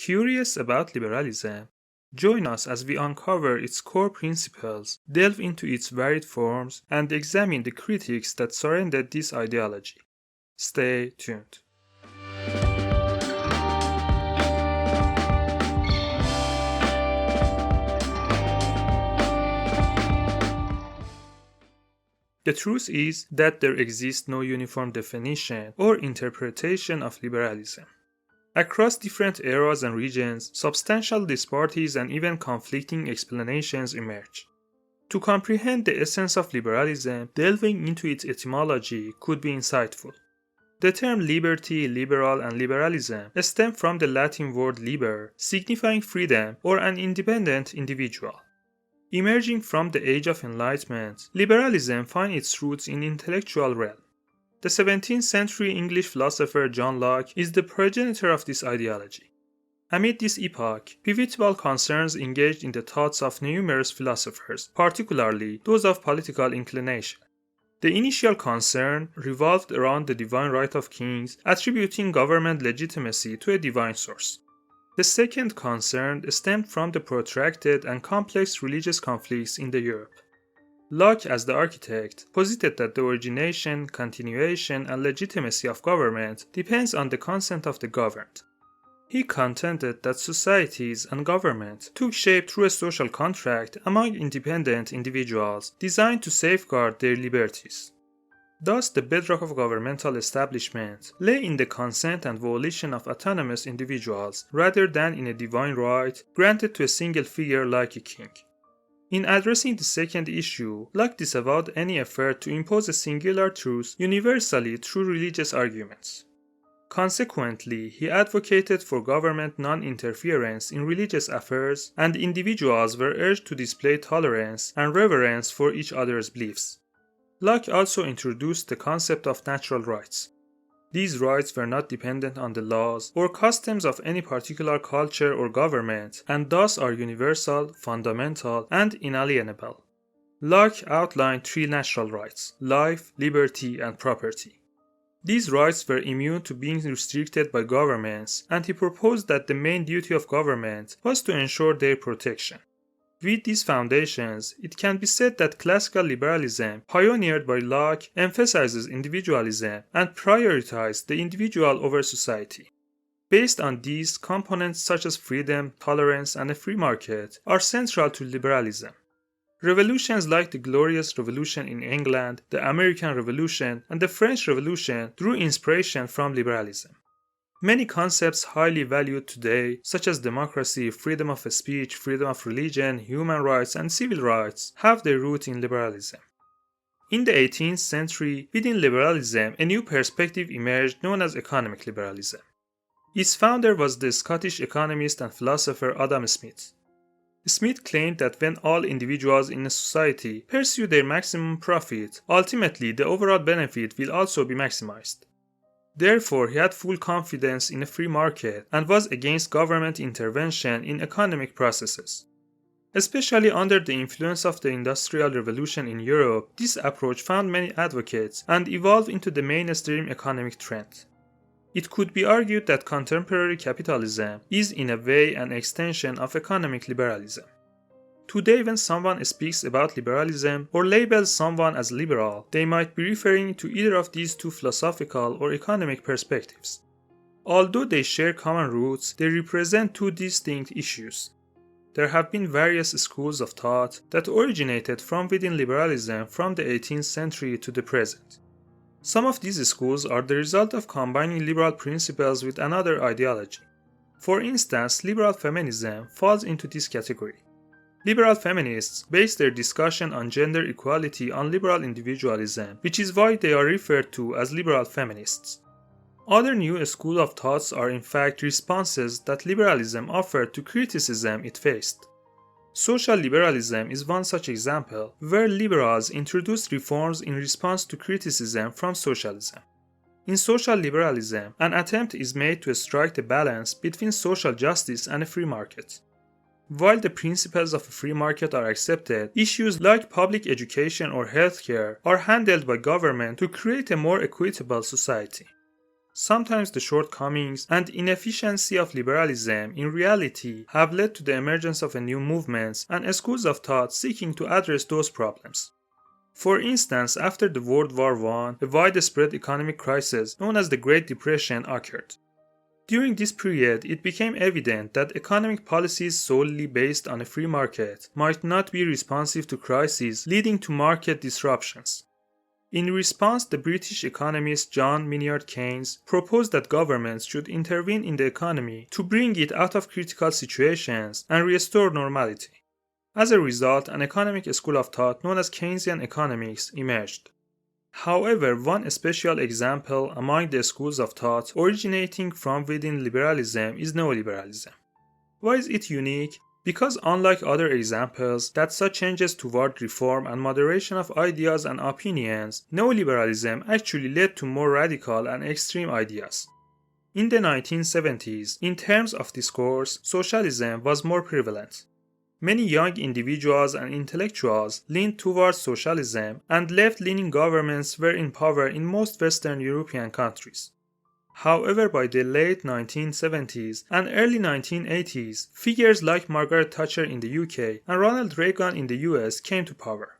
Curious about liberalism? Join us as we uncover its core principles, delve into its varied forms, and examine the critiques that surrounded this ideology. Stay tuned. The truth is that there exists no uniform definition or interpretation of liberalism. Across different eras and regions, substantial disparities and even conflicting explanations emerge. To comprehend the essence of liberalism, delving into its etymology could be insightful. The term liberty, liberal, and liberalism stem from the Latin word liber, signifying freedom or an independent individual. Emerging from the Age of Enlightenment, liberalism finds its roots in intellectual realm. The 17th century English philosopher John Locke is the progenitor of this ideology. Amid this epoch, pivotal concerns engaged in the thoughts of numerous philosophers, particularly those of political inclination. The initial concern revolved around the divine right of kings, attributing government legitimacy to a divine source. The second concern stemmed from the protracted and complex religious conflicts in Europe. Locke, as the architect, posited that the origination, continuation, and legitimacy of government depends on the consent of the governed. He contended that societies and government took shape through a social contract among independent individuals designed to safeguard their liberties. Thus, the bedrock of governmental establishment lay in the consent and volition of autonomous individuals rather than in a divine right granted to a single figure like a king. In addressing the second issue, Locke disavowed any effort to impose a singular truth universally through religious arguments. Consequently, he advocated for government non-interference in religious affairs, and individuals were urged to display tolerance and reverence for each other's beliefs. Locke also introduced the concept of natural rights. These rights were not dependent on the laws or customs of any particular culture or government, and thus are universal, fundamental, and inalienable. Locke outlined three natural rights: life, liberty, and property. These rights were immune to being restricted by governments, and he proposed that the main duty of government was to ensure their protection. With these foundations, it can be said that classical liberalism, pioneered by Locke, emphasizes individualism and prioritizes the individual over society. Based on these, components such as freedom, tolerance, and a free market are central to liberalism. Revolutions like the Glorious Revolution in England, the American Revolution, and the French Revolution drew inspiration from liberalism. Many concepts highly valued today, such as democracy, freedom of speech, freedom of religion, human rights, and civil rights, have their root in liberalism. In the 18th century, within liberalism, a new perspective emerged known as economic liberalism. Its founder was the Scottish economist and philosopher Adam Smith. Smith claimed that when all individuals in a society pursue their maximum profit, ultimately the overall benefit will also be maximized. Therefore, he had full confidence in a free market and was against government intervention in economic processes. Especially under the influence of the Industrial Revolution in Europe, this approach found many advocates and evolved into the mainstream economic trend. It could be argued that contemporary capitalism is in a way an extension of economic liberalism. Today, when someone speaks about liberalism or labels someone as liberal, they might be referring to either of these two philosophical or economic perspectives. Although they share common roots, they represent two distinct issues. There have been various schools of thought that originated from within liberalism from the 18th century to the present. Some of these schools are the result of combining liberal principles with another ideology. For instance, liberal feminism falls into this category. Liberal feminists base their discussion on gender equality on liberal individualism, which is why they are referred to as liberal feminists. Other new schools of thoughts are in fact responses that liberalism offered to criticism it faced. Social liberalism is one such example, where liberals introduced reforms in response to criticism from socialism. In social liberalism, an attempt is made to strike the balance between social justice and a free market. While the principles of a free market are accepted, issues like public education or healthcare are handled by government to create a more equitable society. Sometimes the shortcomings and inefficiency of liberalism in reality have led to the emergence of new movements and schools of thought seeking to address those problems. For instance, after the World War I, a widespread economic crisis known as the Great Depression occurred. During this period, it became evident that economic policies solely based on a free market might not be responsive to crises, leading to market disruptions. In response, the British economist John Maynard Keynes proposed that governments should intervene in the economy to bring it out of critical situations and restore normality. As a result, an economic school of thought known as Keynesian economics emerged. However, one special example among the schools of thought originating from within liberalism is neoliberalism. Why is it unique? Because unlike other examples that saw changes toward reform and moderation of ideas and opinions, neoliberalism actually led to more radical and extreme ideas. In the 1970s, in terms of discourse, socialism was more prevalent. Many young individuals and intellectuals leaned towards socialism, and left-leaning governments were in power in most Western European countries. However, by the late 1970s and early 1980s, figures like Margaret Thatcher in the UK and Ronald Reagan in the US came to power.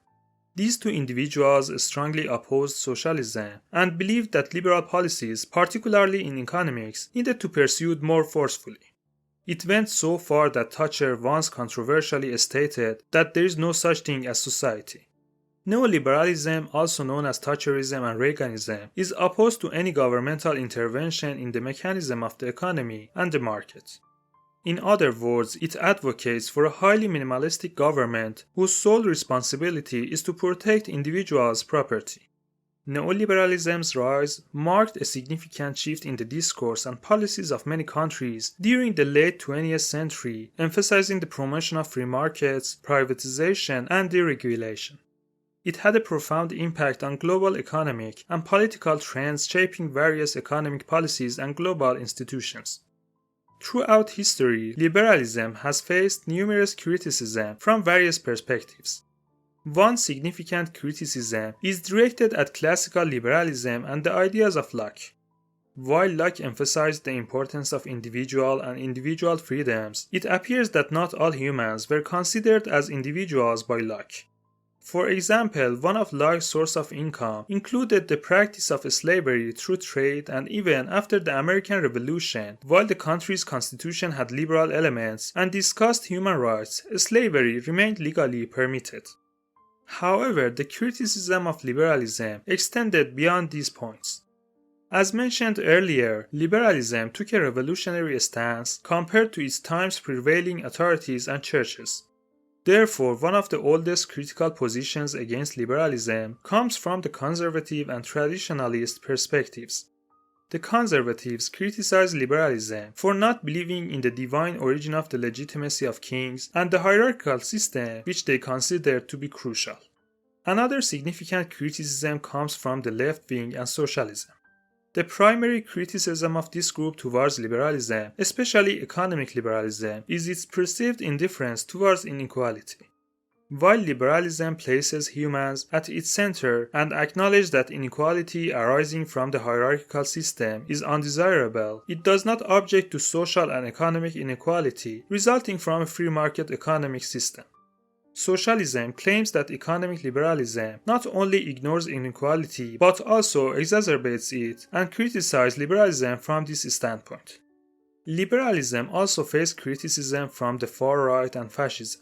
These two individuals strongly opposed socialism and believed that liberal policies, particularly in economics, needed to be pursued more forcefully. It went so far that Thatcher once controversially stated that there is no such thing as society. Neoliberalism, also known as Thatcherism and Reaganism, is opposed to any governmental intervention in the mechanism of the economy and the market. In other words, it advocates for a highly minimalistic government whose sole responsibility is to protect individuals' property. Neoliberalism's rise marked a significant shift in the discourse and policies of many countries during the late 20th century, emphasizing the promotion of free markets, privatization, and deregulation. It had a profound impact on global economic and political trends, shaping various economic policies and global institutions. Throughout history, liberalism has faced numerous criticisms from various perspectives. One significant criticism is directed at classical liberalism and the ideas of Locke. While Locke emphasized the importance of individual freedoms, it appears that not all humans were considered as individuals by Locke. For example, one of Locke's sources of income included the practice of slavery through trade, and even after the American Revolution, while the country's constitution had liberal elements and discussed human rights, slavery remained legally permitted. However, the criticism of liberalism extended beyond these points. As mentioned earlier, liberalism took a revolutionary stance compared to its time's prevailing authorities and churches. Therefore, one of the oldest critical positions against liberalism comes from the conservative and traditionalist perspectives. The conservatives criticize liberalism for not believing in the divine origin of the legitimacy of kings and the hierarchical system, which they consider to be crucial. Another significant criticism comes from the left wing and socialism. The primary criticism of this group towards liberalism, especially economic liberalism, is its perceived indifference towards inequality. While liberalism places humans at its center and acknowledges that inequality arising from the hierarchical system is undesirable, it does not object to social and economic inequality resulting from a free market economic system. Socialism claims that economic liberalism not only ignores inequality but also exacerbates it, and criticizes liberalism from this standpoint. Liberalism also faced criticism from the far right and fascism.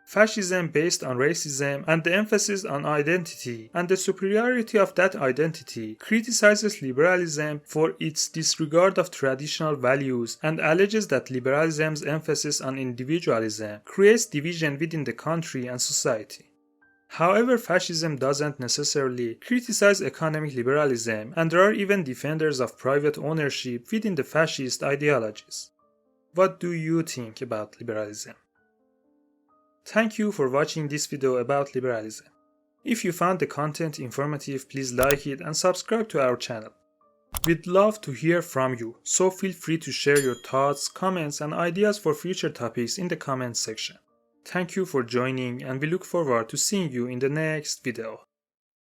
Fascism based on racism and the emphasis on identity and the superiority of that identity criticizes liberalism for its disregard of traditional values and alleges that liberalism's emphasis on individualism creates division within the country and society. However, fascism doesn't necessarily criticize economic liberalism, and there are even defenders of private ownership within the fascist ideologies. What do you think about liberalism? Thank you for watching this video about liberalism. If you found the content informative, please like it and subscribe to our channel. We'd love to hear from you, so feel free to share your thoughts, comments, and ideas for future topics in the comments section. Thank you for joining, and we look forward to seeing you in the next video.